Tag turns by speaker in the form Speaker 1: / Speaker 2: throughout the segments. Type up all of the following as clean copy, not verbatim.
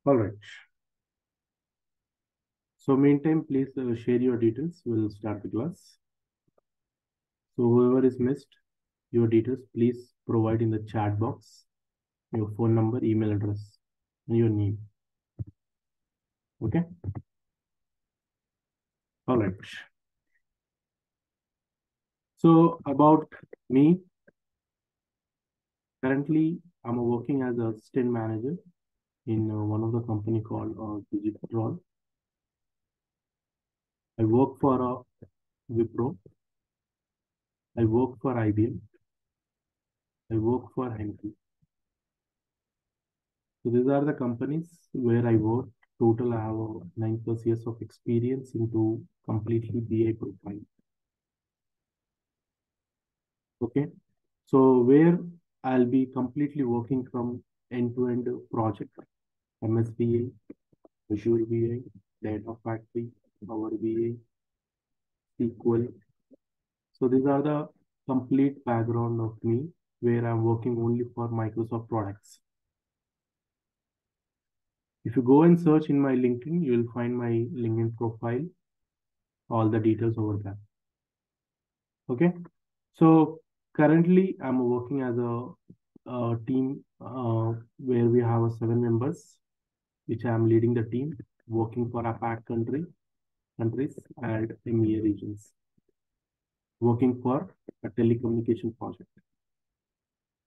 Speaker 1: All right. So meantime, please share your details. We'll start the class. So whoever is missed your details, please provide in the chat box your phone number, email address, and your name. Okay. All right. So about me, currently I'm working as a assistant manager in one of the company called Digital. I work for Wipro. I work for IBM. I work for Henry. So these are the companies where I work. Total, I have 9+ years of experience into completely BI profile. Okay. So where I'll be completely working from end-to-end project, MSBA, Azure BI, Data Factory, Power BI, SQL. So these are the complete background of me where I'm working only for Microsoft products. If you go and search in my LinkedIn, you will find my LinkedIn profile, all the details over there. Okay. So currently I'm working as a team where we have 7 members, which I'm leading the team, working for APAC countries and EMEA regions, working for a telecommunication project.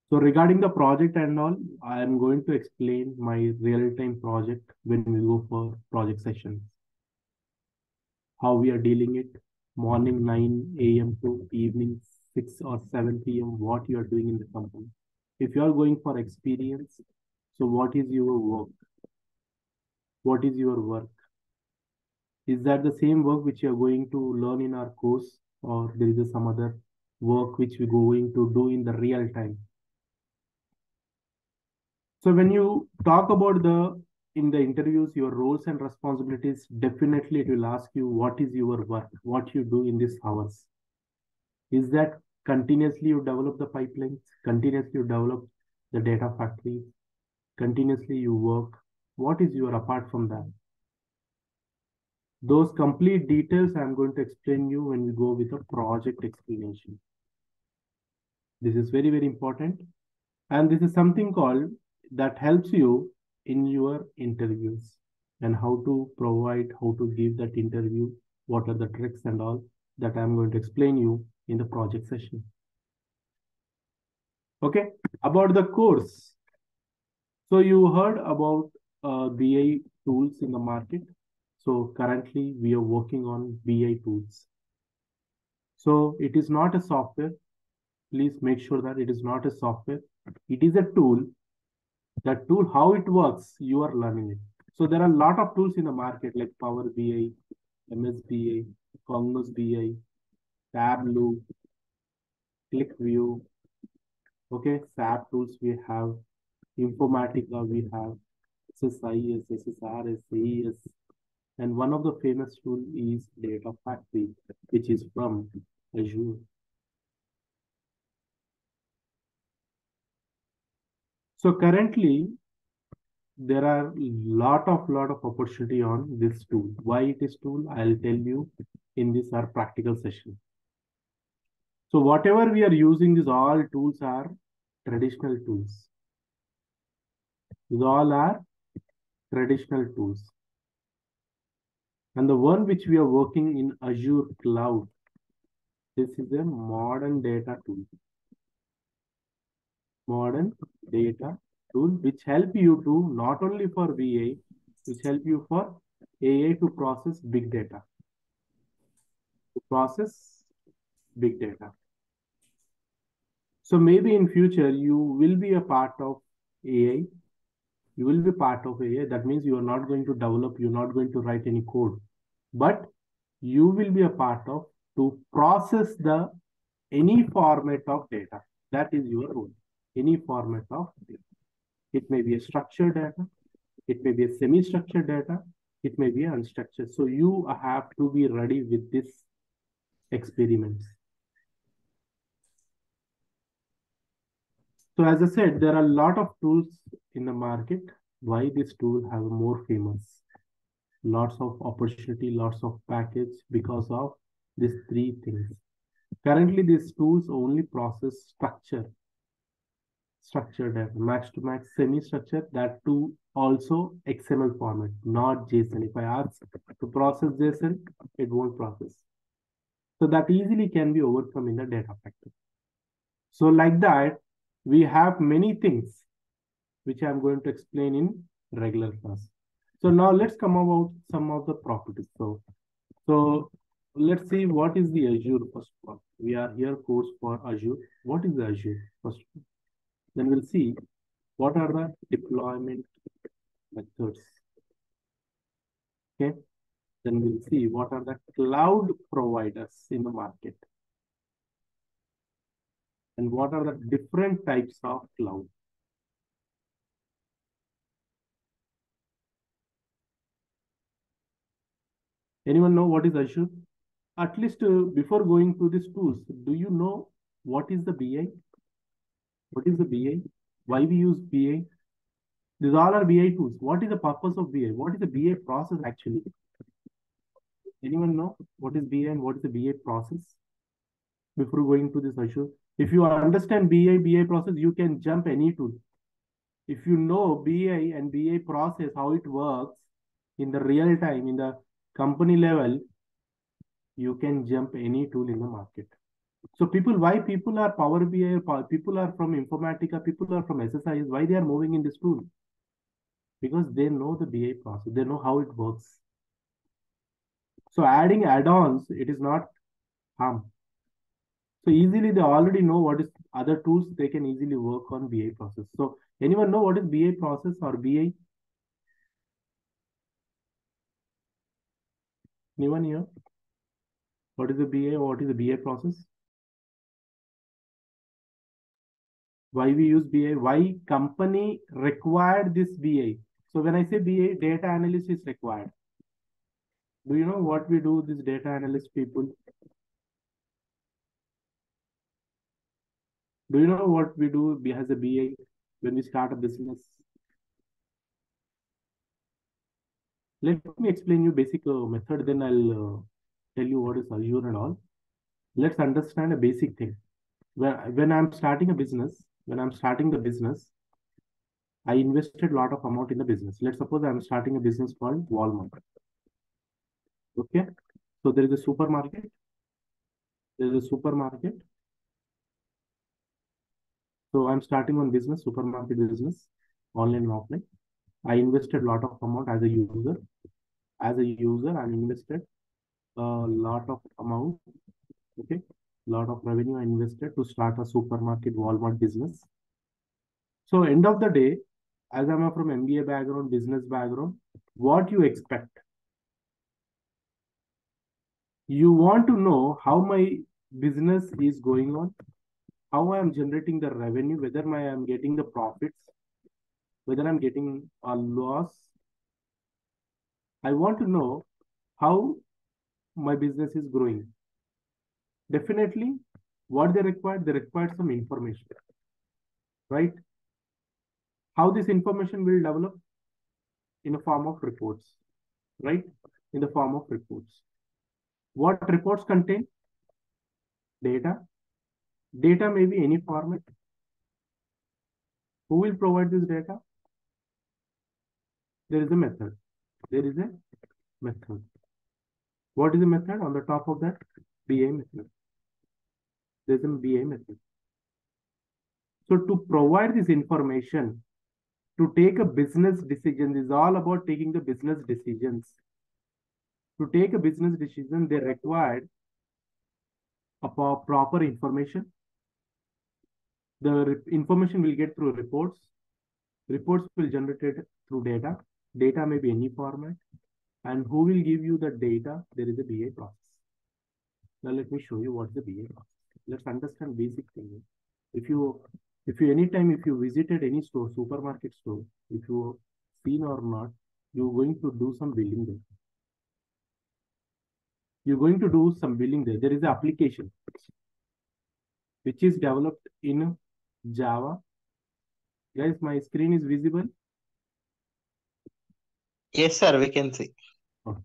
Speaker 1: So regarding the project and all, I am going to explain my real-time project when we go for project sessions, how we are dealing it, morning 9 a.m. to evening 6 or 7 p.m., what you are doing in the company. If you are going for experience, so what is your work? What is your work? Is that the same work which you are going to learn in our course, or there is some other work which we're going to do in the real time? So when you talk about in the interviews, your roles and responsibilities, definitely it will ask you what is your work, what you do in these hours. Is that continuously you develop the pipelines, continuously you develop the data factory, continuously you work? What is your apart from that? Those complete details I'm going to explain you when we go with a project explanation. This is very, very important. And this is something called that helps you in your interviews and how to provide, how to give that interview, what are the tricks and all that I'm going to explain you in the project session. Okay, about the course. So you heard about BI tools in the market. So currently we are working on BI tools. So it is not a software. Please make sure that it is not a software. It is a tool. That tool, how it works, you are learning it. So there are a lot of tools in the market like Power BI, MSBA, Cognos BI, Tableau, ClickView. Okay, SAP tools we have, Informatica we have, SSIS, SSRS, AES, and one of the famous tool is Data Factory, which is from Azure. So currently, there are lot of opportunity on this tool. Why it is tool? I'll tell you in this our practical session. So whatever we are using, these all tools are traditional tools. These all are traditional tools. And the one which we are working in Azure cloud, this is a modern data tool. Modern data tool which help you to not only for VA, which help you for AI to process big data. To process big data. So maybe in future you will be a part of AI. You will be part of AI. That means you are not going to develop, you're not going to write any code, but you will be a part of to process the any format of data. That is your role. Any format of data. It may be a structured data. It may be a semi-structured data. It may be unstructured. So you have to be ready with this experiments. So as I said, there are a lot of tools in the market, why this tool have more famous, lots of opportunity, lots of package because of these three things. Currently, these tools only process structured data, max to max, semi-structured, that too also XML format, not JSON. If I ask to process JSON, it won't process. So that easily can be overcome in the data factory. So like that, we have many things which I'm going to explain in regular class. So now let's come about some of the properties. So let's see what is the Azure first of all. We are here course for Azure. What is the Azure first of all? Then we'll see what are the deployment methods. Okay. Then we'll see what are the cloud providers in the market and what are the different types of cloud. Anyone know what is Azure? At least before going to these tools, do you know what is the BI? What is the BI? Why we use BI? These all are BI tools. What is the purpose of BI? What is the BI process actually? Anyone know what is BI and what is the BI process? Before going to this Azure, if you understand BI process, you can jump any tool. If you know BI and BI process, how it works in the real time, in the company level, you can jump any tool in the market. So why people are Power BI, people are from Informatica, people are from SSIS, why they are moving in this tool? Because they know the BI process, they know how it works. So adding add-ons, it is not harm. So easily they already know what is other tools, they can easily work on BI process. So anyone know what is BI process or BI? Anyone here? What is the BI or what is the BI process? Why we use BI? Why company required this BI? So when I say BI, data analyst is required. Do you know what we do, this data analyst people? Do you know what we do as a BI when we start a business? Let me explain you basic method, then I'll tell you what is Azure and all. Let's understand a basic thing. When I'm starting a business, when I'm starting the business, I invested a lot of amount in the business. Let's suppose I'm starting a business called Walmart. Okay. So there is a supermarket. There is a supermarket. So I'm starting one business, supermarket business, online and offline. I invested a lot of amount as a user. As a user, I'm invested a lot of amount. Okay. Lot of revenue I invested to start a supermarket Walmart business. So end of the day, as I'm from MBA background, business background, what you expect? You want to know how my business is going on, how I am generating the revenue, whether I am getting the profits, whether I'm getting a loss. I want to know how my business is growing. Definitely, what they required some information, right? How this information will develop in a form of reports, right? In the form of reports. What reports contain? Data. Data may be any format. Who will provide this data? There is a method. There is a method. What is the method? On the top of that, BI method. There is a BI method. So to provide this information, to take a business decision is all about taking the business decisions. To take a business decision, they required a proper information. The information will get through reports. Reports will generate it through data. Data may be any format. And who will give you the data? There is a BI process. Now let me show you what is the BI process. Let's understand basic thing. If you anytime if you visited any store, supermarket store, if you seen or not, you're going to do some billing there. You're going to do some billing there. There is an application which is developed in Java. Guys, my screen is visible.
Speaker 2: Yes, sir, we can see.
Speaker 1: Okay.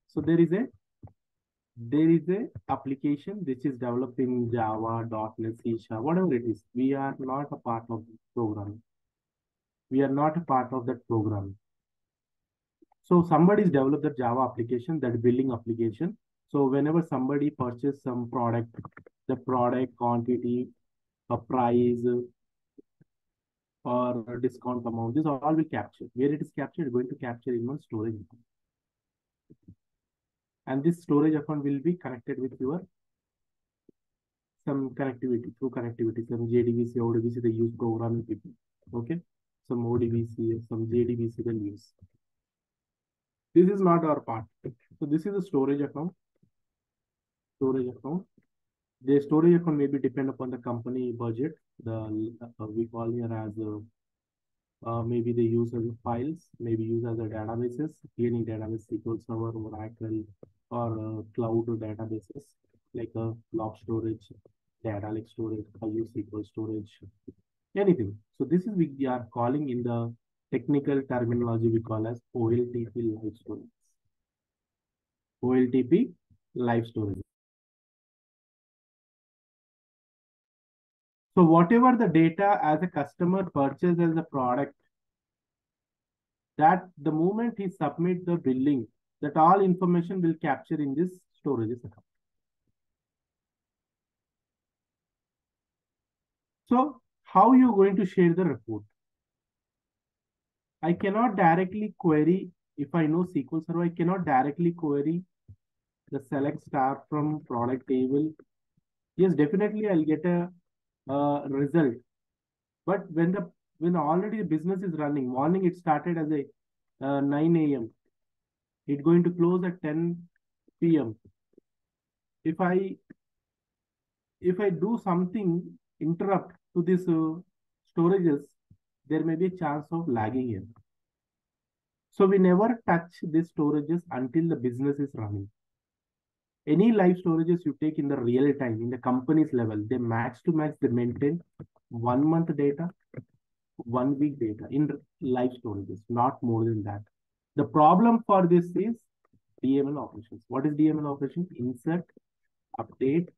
Speaker 1: So there is a application which is developed in Java, .NET, C Sharp, whatever it is. We are not a part of the program. We are not a part of that program. So somebody's developed the Java application, that billing application. So whenever somebody purchases some product, the product quantity, a price, or a discount amount, this all will capture. Where it is captured, going to capture in one storage account. And this storage account will be connected with your some connectivity, through connectivity, some JDBC, ODBC, they use programming people. Okay. Some ODBC, some JDBC they use. This is not our part. So this is a storage account. Storage account. The storage account may be depend upon the company budget. The we call here as maybe they use as files, maybe use as a databases, cleaning database, SQL Server, Oracle, or cloud databases like a blob storage, data lake storage, Azure SQL storage, anything. So this is we are calling in the technical terminology we call as OLTP live storage. OLTP live storage. So whatever the data as a customer purchases a product, that the moment he submit the billing, that all information will capture in this storage account. So how you going to share the report? I cannot directly query, if I know SQL Server, I cannot directly query the select star from product table. Yes, definitely I'll get a result. But when already the business is running, morning it started as a 9 a.m. It's going to close at 10 p.m. If I do something interrupt to this storages, there may be a chance of lagging here. So we never touch these storages until the business is running. Any live storages you take in the real time, in the company's level, they max to max, they maintain 1 month data, 1 week data in live storages, not more than that. The problem for this is DML operations. What is DML operation? Insert, update,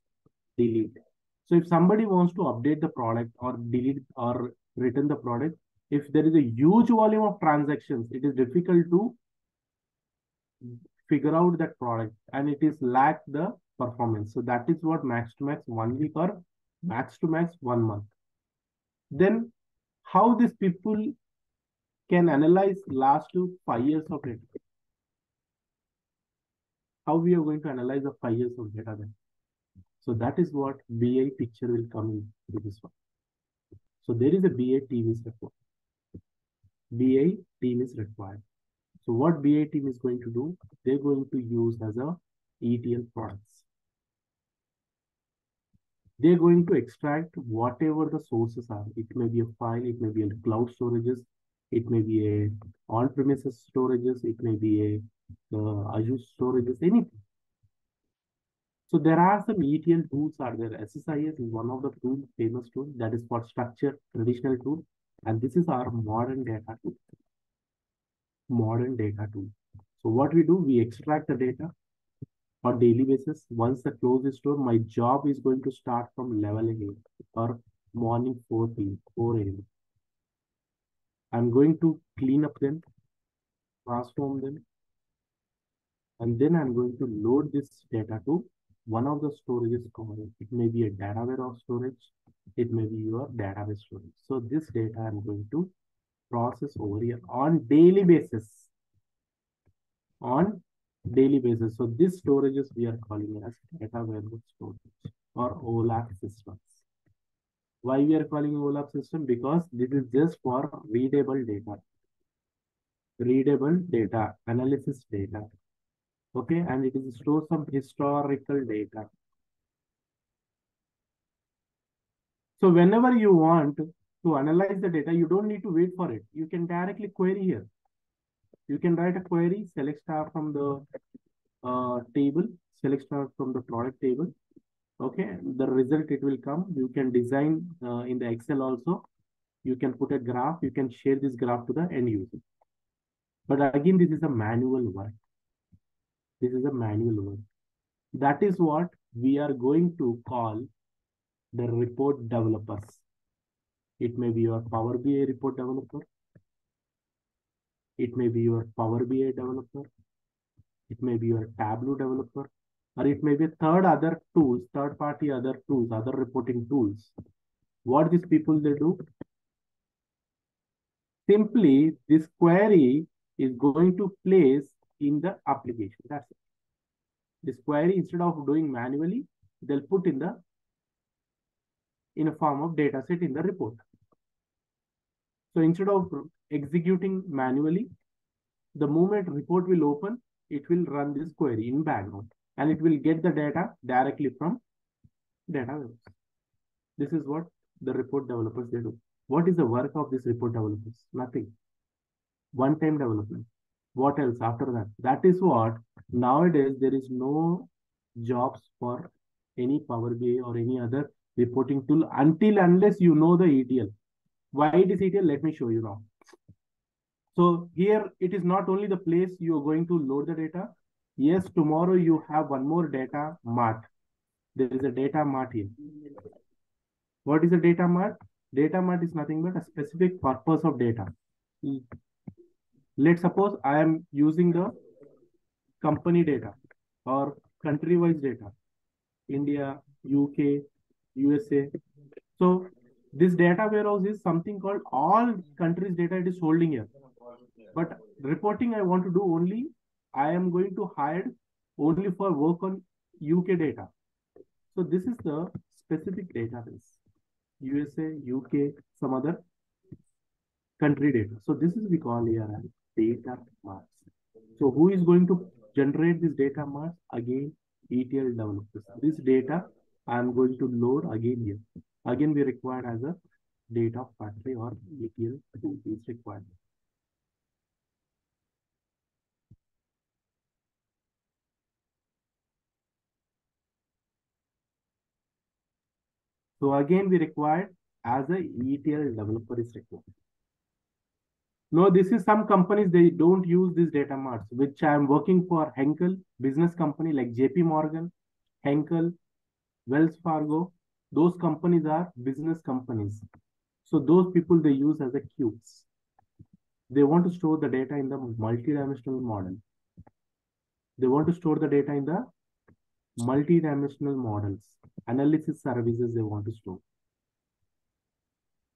Speaker 1: delete. So if somebody wants to update the product or delete or return the product, if there is a huge volume of transactions, it is difficult to figure out that product and it is lack the performance. So that is what max to max 1 week or max to max 1 month. Then how these people can analyze last to 5 years of data? How we are going to analyze the 5 years of data then? So that is what BI picture will come into this one. So there is a BA team is required. BA team is required. So what BA team is going to do? They're going to use as a ETL products. They're going to extract whatever the sources are. It may be a file, it may be a cloud storages, it may be a on-premises storages, it may be a Azure storages, anything. So there are some ETL tools are there. SSIS is one of the tools, famous tool that is for structured traditional tool. And this is our modern data tool. Modern data tool. So what we do, we extract the data on daily basis. Once the close is stored, my job is going to start from level A or morning 4 p.m. 4 a.m. I'm going to clean up them, transform them, and then I'm going to load this data to one of the storages called. It may be a data warehouse storage. It may be your database storage. So this data I'm going to process over here on daily basis. On daily basis. So this storages we are calling as data warehouse storage or OLAP systems. Why we are calling OLAP system? Because this is just for readable data, analysis data. Okay, and it is store some historical data. So whenever you want to analyze the data, you don't need to wait for it. You can directly query here. You can write a query, select star from the table, select star from the product table. Okay, the result it will come. You can design in the Excel also. You can put a graph. You can share this graph to the end user. But again, this is a manual work. This is a manual work. That is what we are going to call the report developers. It may be your Power BI report developer. It may be your Power BI developer. It may be your Tableau developer. Or it may be other tools, third party other tools, other reporting tools. What these people they do? Simply, this query is going to place in the application. That's it. This query, instead of doing manually, they'll put in a form of data set in the report. So instead of executing manually, the moment report will open, it will run this query in background and it will get the data directly from database. This is what the report developers they do. What is the work of these report developers? Nothing. One-time development. What else after that? That is what nowadays there is no jobs for any Power BI or any other reporting tool until unless you know the ETL. Why it is ETL? Let me show you now. So here it is not only the place you are going to load the data. Yes, tomorrow you have one more data mart. There is a data mart here. What is a data mart? Data mart is nothing but a specific purpose of data. Let's suppose I am using the company data or country-wise data, India, UK, USA. So this data warehouse is something called all countries data it is holding here. But reporting I want to do only, I am going to hide only for work on UK data. So this is the specific database. USA, UK, some other country data. So this is we call here as data marts. So who is going to generate this data marts? Again, ETL developers. This data I am going to load again here. Again, we require as a data factory or ETL tool is required. So again, we required as a ETL developer is required. No, this is some companies, they don't use these data marts, which I am working for Henkel, business company like JP Morgan, Henkel, Wells Fargo. Those companies are business companies. So those people they use as a cubes. They want to store the data in the multi-dimensional model. They want to store the data in the multi-dimensional models, analysis services they want to store.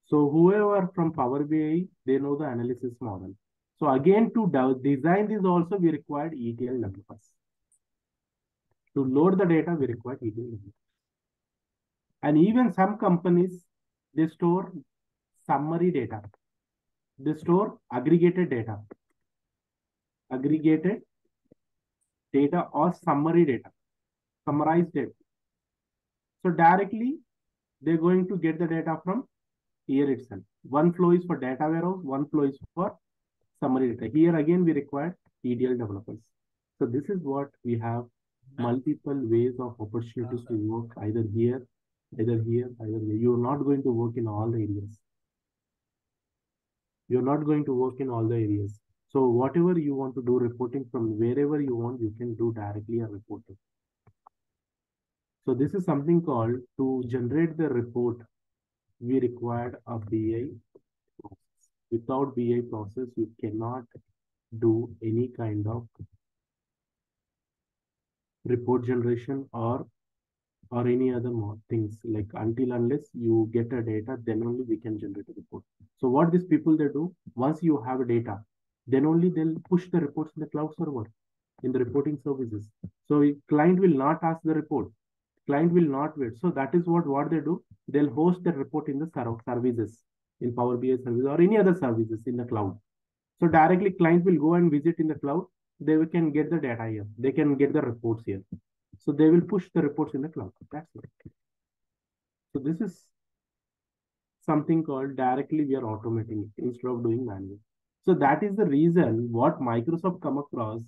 Speaker 1: So whoever from Power BI, they know the analysis model. So again, to design this also, we required ETL developers. To load the data, we require ETL developers. And even some companies, they store summary data. They store aggregated data or summary data, summarized data. So directly, they're going to get the data from here itself. One flow is for data warehouse, one flow is for summary data. Here again, we require ETL developers. So this is what we have multiple ways of opportunities to work either here, either here, either here. You're not going to work in all the areas. You're not going to work in all the areas. So whatever you want to do reporting from wherever you want, you can do directly a reporting. So this is something called to generate the report. We required a BI process. Without BI process, you cannot do any kind of report generation or any other more things like until unless you get a data, then only we can generate a report. So what these people they do, once you have a data, then only they'll push the reports in the cloud server, in the reporting services. So client will not ask the report. Client will not wait. So that is what they do. They'll host the report in the services, in Power BI service or any other services in the cloud. So directly client will go and visit in the cloud. They can get the data here. They can get the reports here. So they will push the reports in the cloud. That's it. So this is something called directly we are automating it instead of doing manual. So that is the reason what Microsoft come across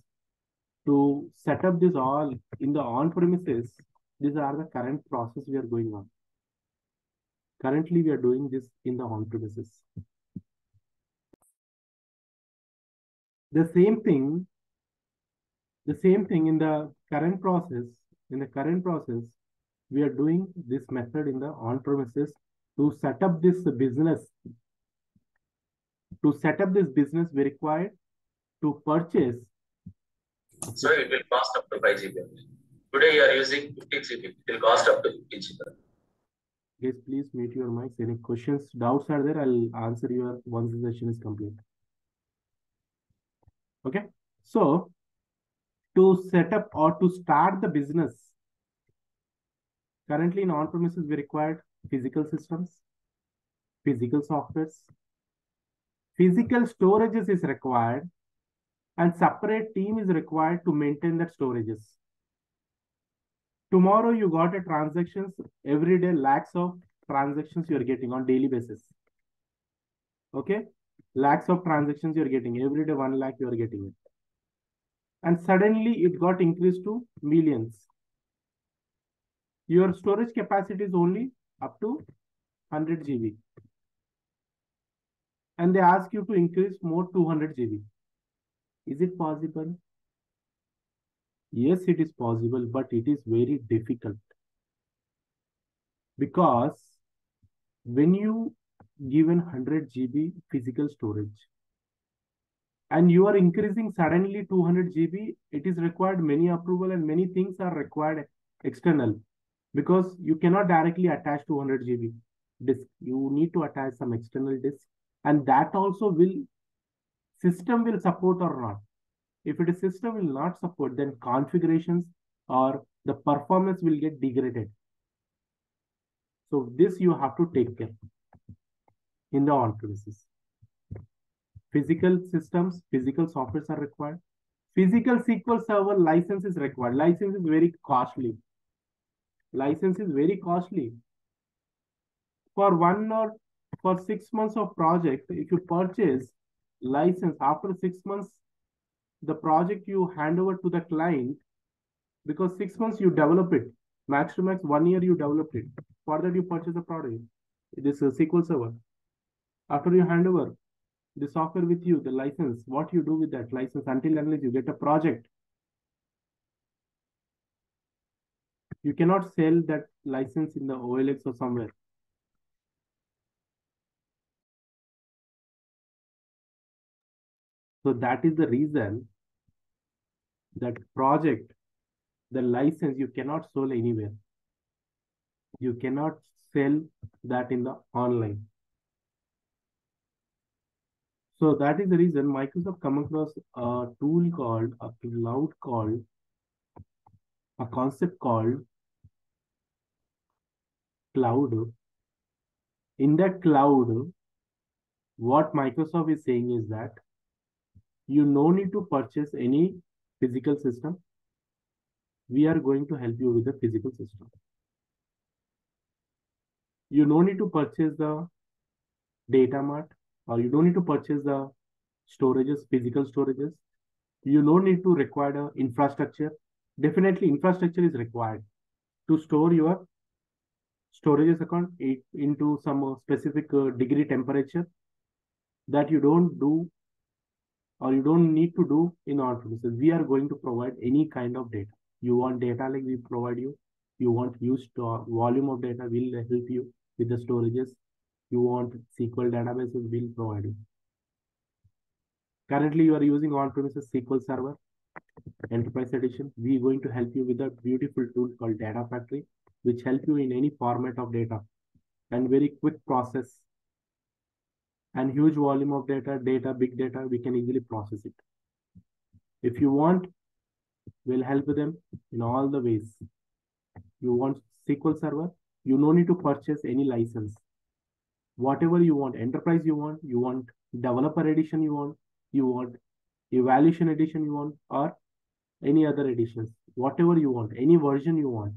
Speaker 1: to set up this all in the on-premises. These are the current process we are going on. Currently, we are doing this in the on-premises. The same thing, in the current process, we are doing this method in the on-premises to set up this business. To set up this business, we require to purchase.
Speaker 2: So it will cost up to 5 GB. Today you are using 50 GB. It will cost up to 50 GB.
Speaker 1: Guys, please mute your mics. Any questions, doubts are there? I'll answer your once the session is complete. Okay. So to set up or to start the business, currently in on-premises, we required physical systems, physical softwares, physical storages is required, and separate team is required to maintain that storages. Tomorrow you got a transactions every day, lakhs of transactions you are getting on daily basis. Okay, lakhs of transactions you are getting every day, 1 lakh you are getting it, and suddenly it got increased to millions. Your storage capacity is only up to 100 GB, and they ask you to increase more 200 GB. Is it possible? Yes, it is possible, but it is very difficult, because when you given 100 GB physical storage and you are increasing suddenly 200 GB, it is required many approval and many things are required external, because you cannot directly attach 200 GB disk. You need to attach some external disk, and that also system will support or not. If it is system will not support, then configurations or the performance will get degraded. So this you have to take care in the on-premises. Physical systems, physical softwares are required. Physical SQL Server license is required. License is very costly. License is very costly. For 1 or for 6 months of project, if you purchase license, after 6 months, the project you hand over to the client, because 6 months you develop it, max to max 1 year you developed it. For that you purchase a product. This is SQL Server. After you hand over the software with you, the license, what you do with that license until unless you get a project, you cannot sell that license in the OLX or somewhere. So that is the reason that project, the license, you cannot sell anywhere. You cannot sell that in the online. So that is the reason Microsoft come across a tool called, a cloud called, a concept called cloud. In that cloud, what Microsoft is saying is that you no need to purchase any physical system. We are going to help you with the physical system. You no need to purchase the data mart, or you don't need to purchase the storages, physical storages. You no need to require the infrastructure. Definitely infrastructure is required to store your storages account into some specific degree temperature that you don't do or you don't need to do in on-premises. We are going to provide any kind of data. You want data lake, we provide you. You want used volume of data, we'll help you with the storages. You want SQL databases, we'll provide you. Currently, you are using on-premises SQL Server Enterprise Edition. We are going to help you with a beautiful tool called Data Factory, which help you in any format of data and very quick process and huge volume of data, big data, we can easily process it. If you want, we'll help them in all the ways. You want SQL Server, you no need to purchase any license. Whatever you want, enterprise you want developer edition you want evaluation edition you want, or any other editions, whatever you want, any version you want.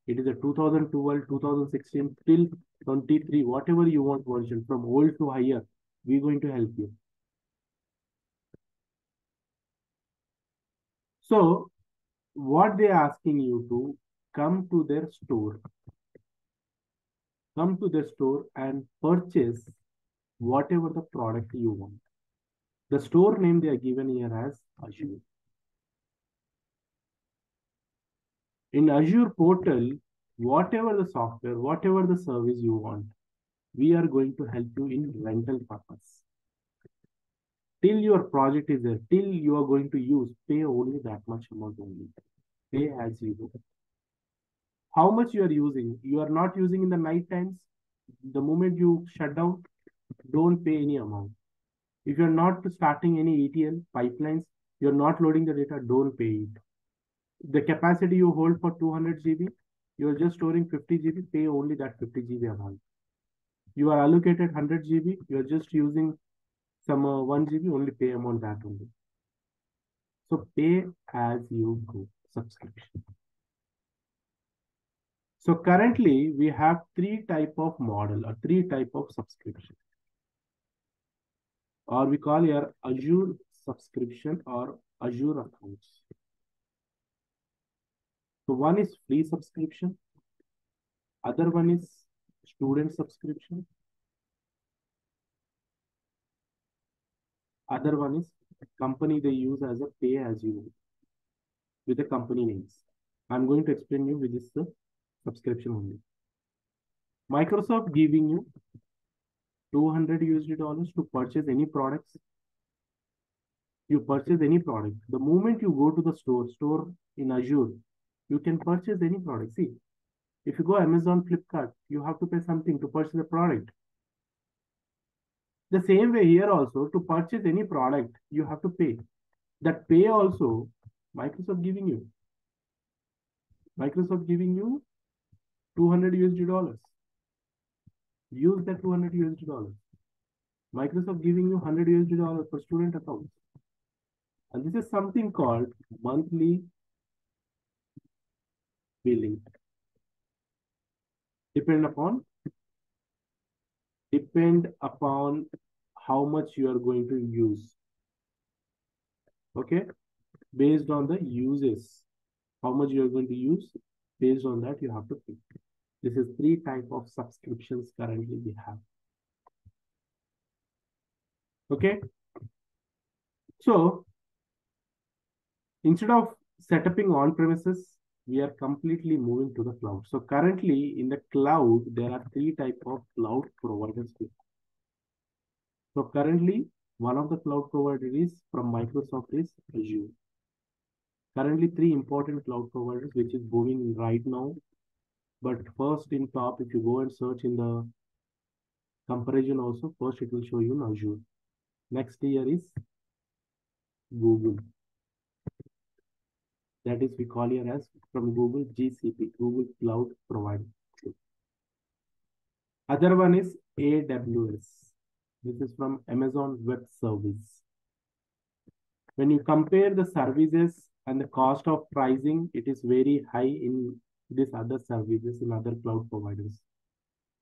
Speaker 1: It is a 2012, 2016 till 23, whatever you want version, from old to higher, we're going to help you. So what they're asking you to come to their store, and purchase whatever the product you want. The store name they are given here as Azure. In Azure portal, whatever the software, whatever the service you want, we are going to help you in rental purpose. Till your project is there, till you are going to use, pay only that much amount only. Pay as you go. How much you are using? You are not using in the night times. The moment you shut down, don't pay any amount. If you're not starting any ETL pipelines, you're not loading the data, don't pay it. The capacity you hold for 200 GB, you're just storing 50 GB, pay only that 50 GB amount. You are allocated 100 GB, you're just using some 1 GB, only pay amount that only. So pay as you go subscription. So currently we have three type of model or three type of subscription, or we call here Azure subscription or Azure accounts. So one is free subscription, other one is student subscription, other one is company they use as a pay as you go with the company names. I'm going to explain you with this subscription only. Microsoft giving you 200 USD dollars to purchase any products. You purchase any product. The moment you go to the store in Azure, you can purchase any product. See, if you go Amazon, Flipkart, you have to pay something to purchase a product. The same way here also, to purchase any product, you have to pay. That pay also, Microsoft giving you. Microsoft giving you 200 USD dollars. Use that 200 USD dollars. Microsoft giving you 100 USD dollars for student accounts. And this is something called monthly billing. Depend upon how much you are going to use. Okay, based on the uses, how much you are going to use, based on that you have to pay. This is three type of subscriptions currently we have. Okay, so instead of setting on premises, we are completely moving to the cloud. So currently in the cloud, there are three type of cloud providers. So currently, one of the cloud providers is from Microsoft is Azure. Currently, three important cloud providers which is booming right now. But first in top, if you go and search in the comparison also, first it will show you in Azure. Next here is Google. That is we call here as from Google GCP, Google Cloud Provider. Other one is AWS. This is from Amazon Web Service. When you compare the services and the cost of pricing, it is very high in these other services in other cloud providers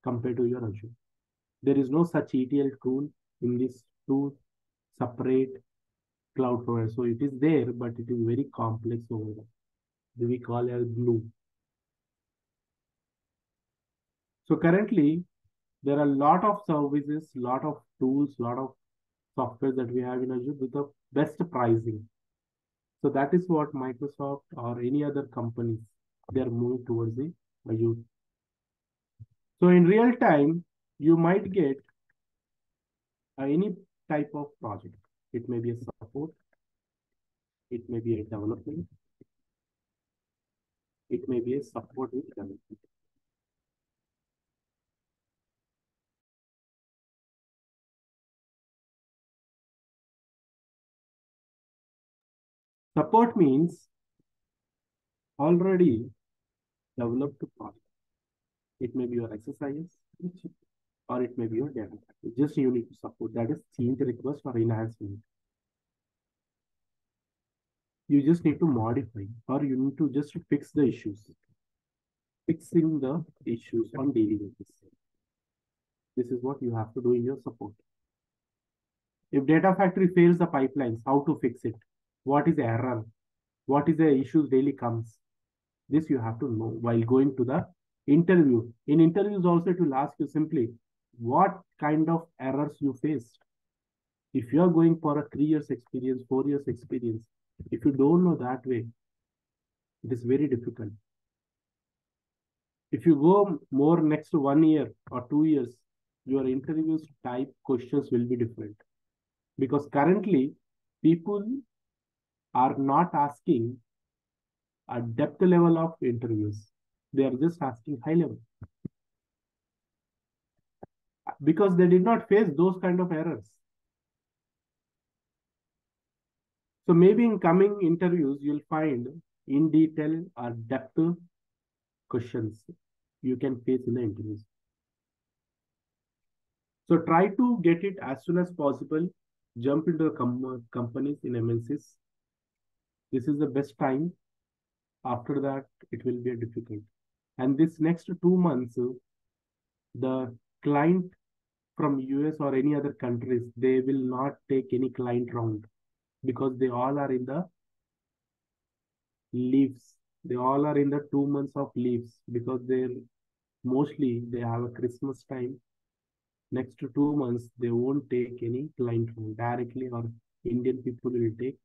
Speaker 1: compared to your Azure. There is no such ETL tool in these two separate cloud providers. So it is there, but it is very complex over there. We call it glue. So currently, there are a lot of services, lot of tools, lot of software that we have in Azure with the best pricing. So that is what Microsoft or any other companies, they are moving towards the Azure. So in real time, you might get any type of project. It may be a support, it may be a development, it may be a support with development. Support means already developed project. It may be your exercise or it may be your data. Just you need to support. That is change request or enhancement. You just need to modify or you need to just fix the issues. Fixing the issues on daily basis. This is what you have to do in your support. If data factory fails the pipelines, how to fix it? What is the error? What is the issues daily comes? This you have to know while going to the interview. In interviews also it will ask you simply, what kind of errors you faced? If you are going for a 3 years experience, 4 years experience, if you don't know that way, it is very difficult. If you go more next 1 year or 2 years, your interviews type questions will be different. Because currently, people are not asking a depth level of interviews. They are just asking high level because they did not face those kind of errors. So maybe in coming interviews, you'll find in detail or depth questions you can face in the interviews. So try to get it as soon as possible. Jump into the companies in MNCs. This is the best time. After that, it will be difficult. And this next 2 months, the client from US or any other countries, they will not take any client round because they all are in the leaves. They all are in the 2 months of leaves because they're mostly they have a Christmas time. Next 2 months, they won't take any client round directly, or Indian people will take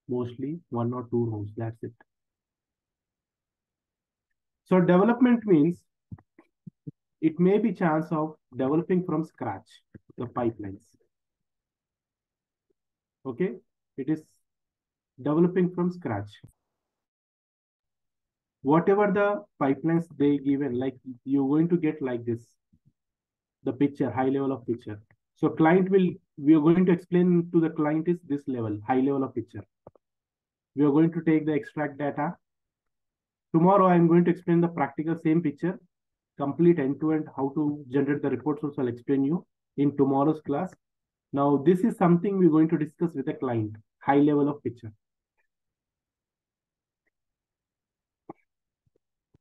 Speaker 1: mostly 1 or 2 rounds. That's it. So development means it may be chance of developing from scratch the pipelines. Okay, it is developing from scratch. Whatever the pipelines they given, like you're going to get like this, the picture, high level of picture. So client will, we are going to explain to the client is this level, high level of picture. We are going to take the extract data. Tomorrow I'm going to explain the practical same picture, complete end to end, how to generate the reports also I'll explain you in tomorrow's class. Now this is something we're going to discuss with the client, high level of picture.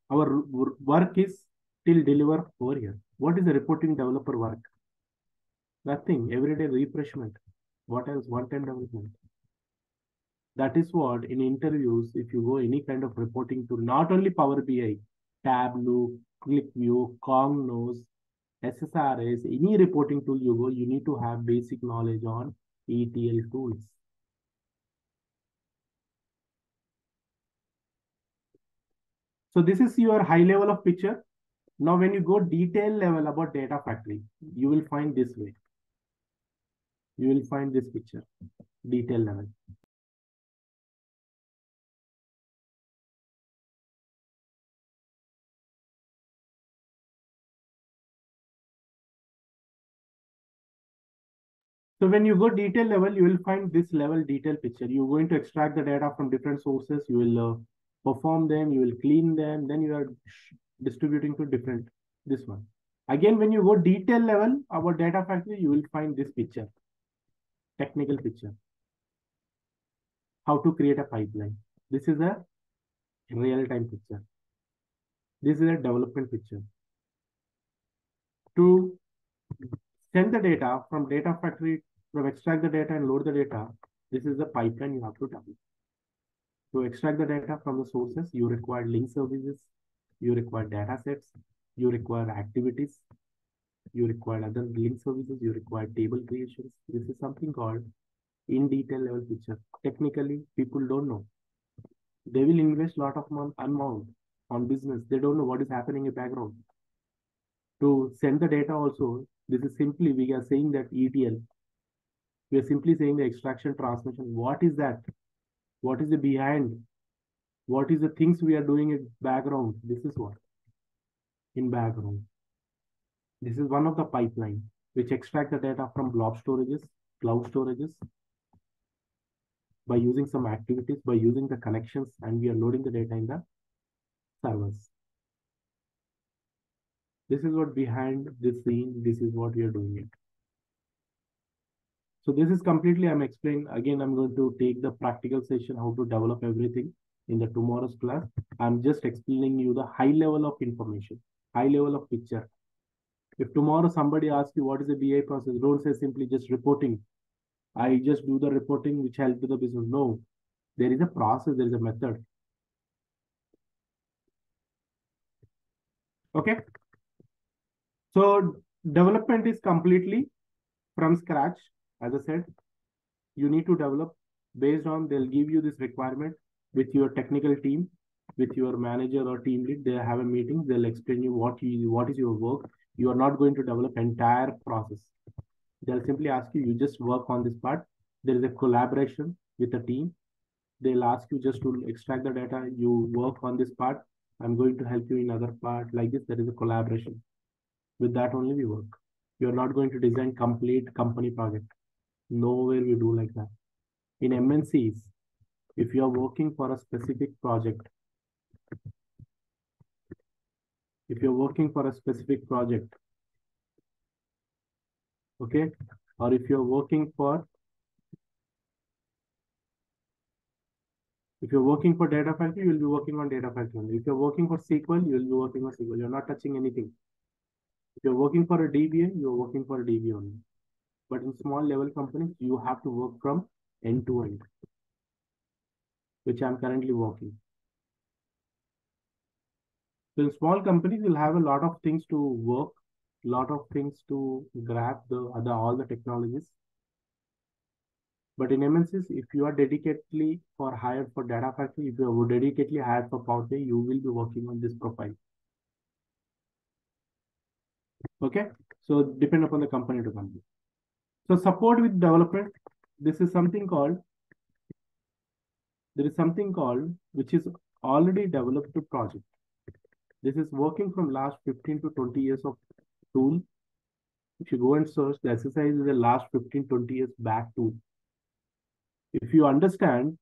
Speaker 1: Our work is till deliver over here. What is the reporting developer work? Nothing, everyday refreshment. What else? One-time development. That is what in interviews, if you go any kind of reporting tool, not only Power BI, Tableau, ClickView, Cognos, SSRS, any reporting tool you go, you need to have basic knowledge on ETL tools. So this is your high level of picture. Now, when you go detail level about data factory, you will find this way. You will find this picture, detail level. So when you go detail level, you will find this level detail picture. You're going to extract the data from different sources. You will perform them, you will clean them, then you are distributing to different, this one. Again, when you go detail level about data factory, you will find this picture, technical picture. How to create a pipeline. This is a real-time picture. This is a development picture. To send the data from data factory, from extract the data and load the data, this is the pipeline you have to develop. To extract the data from the sources, you require link services, you require data sets, you require activities, you require other link services, you require table creations. This is something called in detail level picture. Technically, people don't know. They will invest a lot of amount on business. They don't know what is happening in background. To send the data also, this is simply, we are saying that ETL. We are simply saying the extraction transmission. What is that? What is the behind? What is the things we are doing in background? This is what in background. This is one of the pipeline which extract the data from blob storages, cloud storages by using some activities, by using the connections, and we are loading the data in the servers. This is what behind this scene, this is what we are doing it. So this is completely, I'm explaining, again, I'm going to take the practical session, how to develop everything in the tomorrow's class. I'm just explaining you the high level of information, high level of picture. If tomorrow somebody asks you what is the BI process, don't say simply just reporting. I just do the reporting which help to the business. No, there is a process, there is a method. Okay. So development is completely from scratch. As I said, you need to develop based on, they'll give you this requirement with your technical team, with your manager or team lead. They have a meeting, they'll explain you what is your work. You are not going to develop entire process. They'll simply ask you, you just work on this part. There is a collaboration with the team. They'll ask you just to extract the data, you work on this part, I'm going to help you in other part. Like this, there is a collaboration. With that only we work. You're not going to design complete company project. Nowhere we do like that. In MNCs, if you are working for a specific project, if you're working for a specific project, okay, or if you're working for, if you're working for data factory, you'll be working on data factory only. If you're working for SQL, you'll be working on SQL. You're not touching anything. If you're working for a DBA, you're working for a DBA only. But in small level companies, you have to work from end to end, which I'm currently working. So in small companies, you'll have a lot of things to work, lot of things to grab all the technologies. But in MNCs, if you are dedicatedly for hired for data factory, if you are dedicatedly hired for Power BI, you will be working on this profile. Okay, so depend upon the company to company. So support with development. This is something called, there is something called which is already developed project. This is working from last 15 to 20 years of tool. If you go and search, the exercise is the last 15-20 years back tool. If you understand,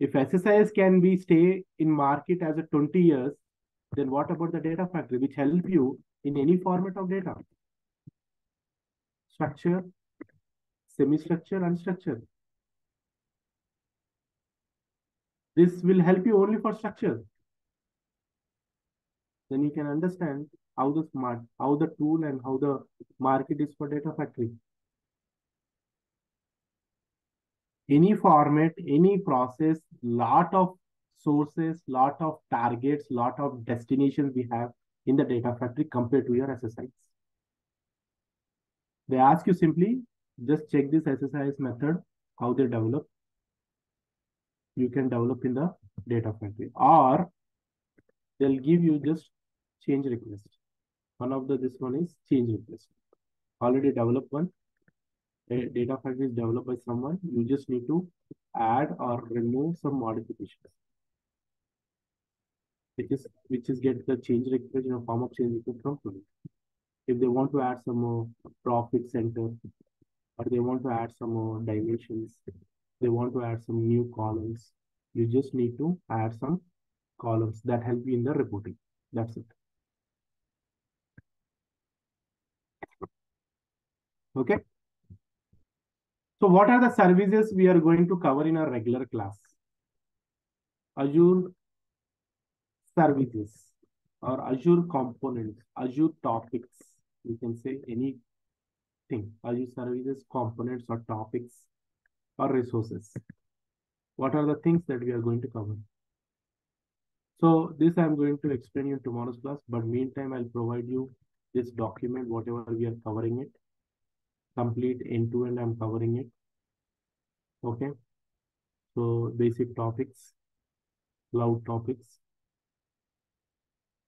Speaker 1: if SSIS can be stay in market as a 20 years, then what about the data factory, which help you in any format of data? Structure, semi-structure, unstructured. This will help you only for structure. Then you can understand how the tool and how the market is for data factory. Any format, any process, lot of sources, lot of targets, lot of destinations we have in the data factory compared to your SSIs. They ask you simply, just check this SSIS method, how they develop. You can develop in the data factory, or they'll give you just change request. This one is change request. Already developed one. A data factory is developed by someone. You just need to add or remove some modifications. Which is get the change request in a form of change request from tool. If they want to add some more profit center, or they want to add some more dimensions, they want to add some new columns, you just need to add some columns that help you in the reporting. That's it. Okay. So what are the services we are going to cover in our regular class? Azure services or Azure components, Azure topics. You can say anything. Azure services, components, or topics, or resources. What are the things that we are going to cover? So this I'm going to explain you in tomorrow's class, but meantime, I'll provide you this document, whatever we are covering it. Complete end to end, I'm covering it. Okay. So basic topics, cloud topics,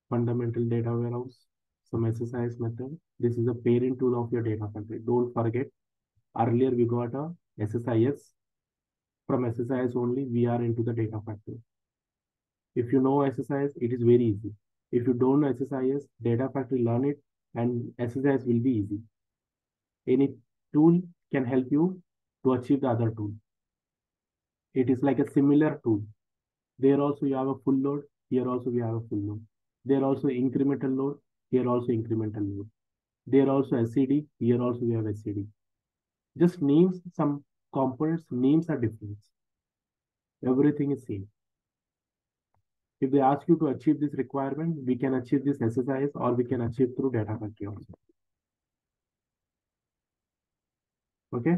Speaker 1: fundamental data warehouse, some SSIS method. This is a parent tool of your data factory. Don't forget, earlier we got a SSIS. From SSIS only, we are into the data factory. If you know SSIS, it is very easy. If you don't know SSIS, data factory, learn it, and SSIS will be easy. Any tool can help you to achieve the other tool. It is like a similar tool. There also you have a full load. Here also we have a full load. There also incremental load. Here also incremental load. There also SCD. Here also we have SCD. Just names, some components, names are different. Everything is same. If they ask you to achieve this requirement, we can achieve this SSIS, or we can achieve through data factory also. Okay.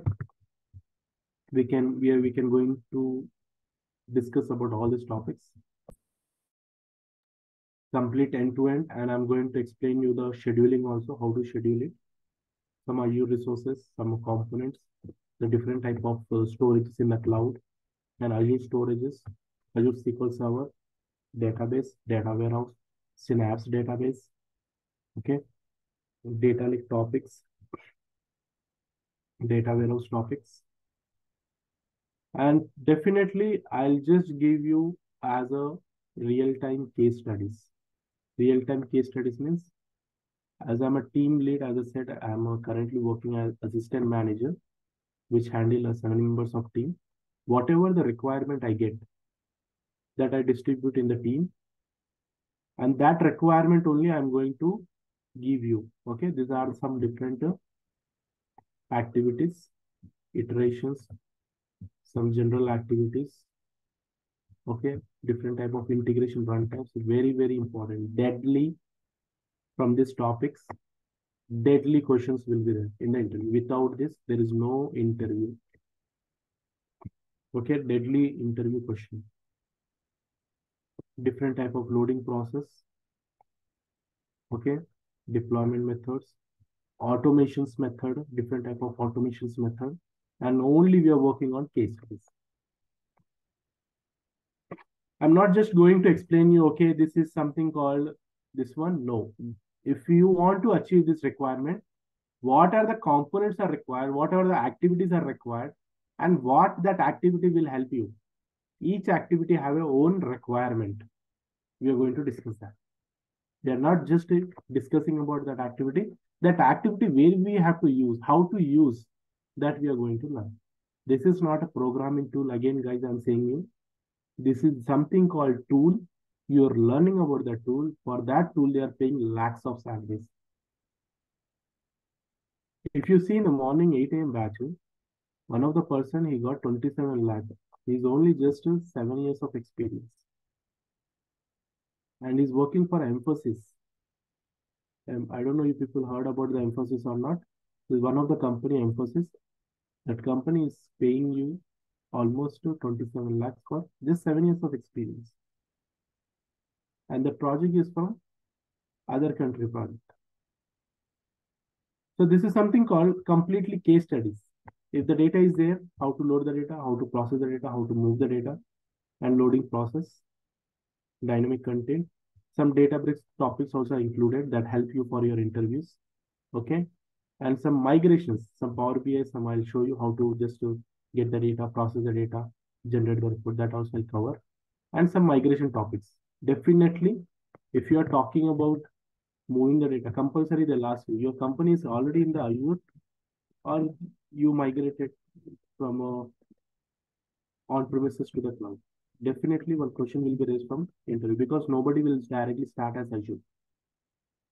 Speaker 1: We can going to discuss about all these topics. Complete end to end, and I'm going to explain you the scheduling also, how to schedule it. Some Azure resources, some components, the different type of storages in the cloud, and Azure storages, Azure SQL Server, database, data warehouse, Synapse database, okay, data lake topics, data warehouse topics, and definitely I'll just give you as a real-time case studies. Real-time case studies means as I'm a team lead, as I said, I'm currently working as assistant manager, which handle 7 members of team. Whatever the requirement I get, that I distribute in the team, and that requirement only I'm going to give you. Okay, these are some different activities, iterations, some general activities. Okay, different type of integration runtimes. Very, very important. Deadly from these topics, deadly questions will be there in the interview. Without this, there is no interview. Okay, deadly interview question. Different type of loading process. Okay, deployment methods, automations method, different type of automations method, and only we are working on case studies. I'm not just going to explain you, okay, this is something called this one. No. If you want to achieve this requirement, what are the components are required, what are the activities are required, and what that activity will help you. Each activity have a own requirement. We are going to discuss that. They are not just discussing about that activity where we have to use, how to use, that we are going to learn. This is not a programming tool. Again, guys, I'm saying you, this is something called tool. You're learning about the tool. For that tool, they are paying lakhs of salaries. If you see in the morning 8 a.m. batch, one of the person, he got 27 lakh. He's only just 7 years of experience. And he's working for Emphasis. I don't know if people heard about the Emphasis or not. This is one of the company, Emphasis. That company is paying you almost to 27 lakhs for just 7 years of experience. And the project is from other country project. So this is something called completely case studies. If the data is there, how to load the data, how to process the data, how to move the data, and loading process, dynamic content. Some Databricks topics also included that help you for your interviews. Okay. And some migrations, some Power BI, some I'll show you how to just to get the data, process the data, generate the report, that also I'll cover. And some migration topics. Definitely, if you are talking about moving the data, compulsory they'll ask you, your company is already in the Azure or you migrated from on-premises to the cloud. Definitely one question will be raised from interview because nobody will directly start as Azure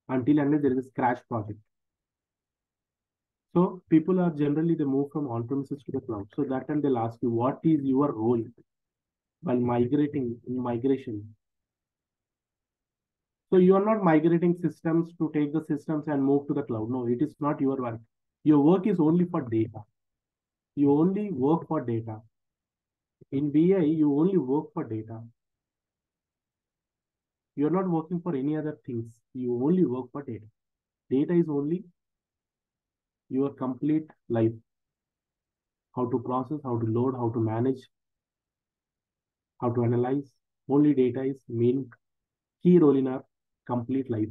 Speaker 1: until unless there is a scratch project. So people are generally, they move from on-premises to the cloud. So that time they'll ask you, what is your role while migrating in migration? So you are not migrating systems to take the systems and move to the cloud. No, it is not your work. Your work is only for data. You only work for data. In BI, you only work for data. You're not working for any other things. You only work for data. Data is only your complete life. How to process, how to load, how to manage, how to analyze. Only data is main key role in our complete life.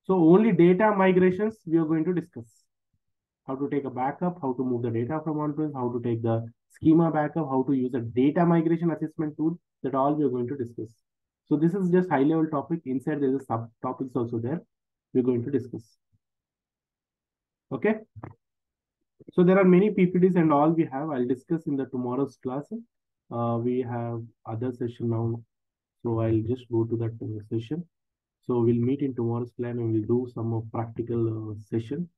Speaker 1: So only data migrations we are going to discuss. How to take a backup, how to move the data from on-premise, how to take the schema backup, how to use a data migration assessment tool, that all we are going to discuss. So this is just high level topic. Inside there is subtopics also there. We're going to discuss. Okay. So there are many PPTs and all we have. I'll discuss in the tomorrow's class. We have other session now. So I'll just go to that session. So we'll meet in tomorrow's class and we'll do some practical session.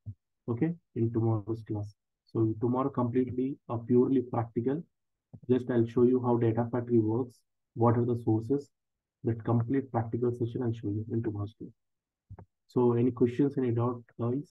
Speaker 1: Okay, in tomorrow's class. So tomorrow completely purely practical. Just I'll show you how data factory works, what are the sources, that complete practical session I'll show you in tomorrow's class. So any questions, any doubt, guys?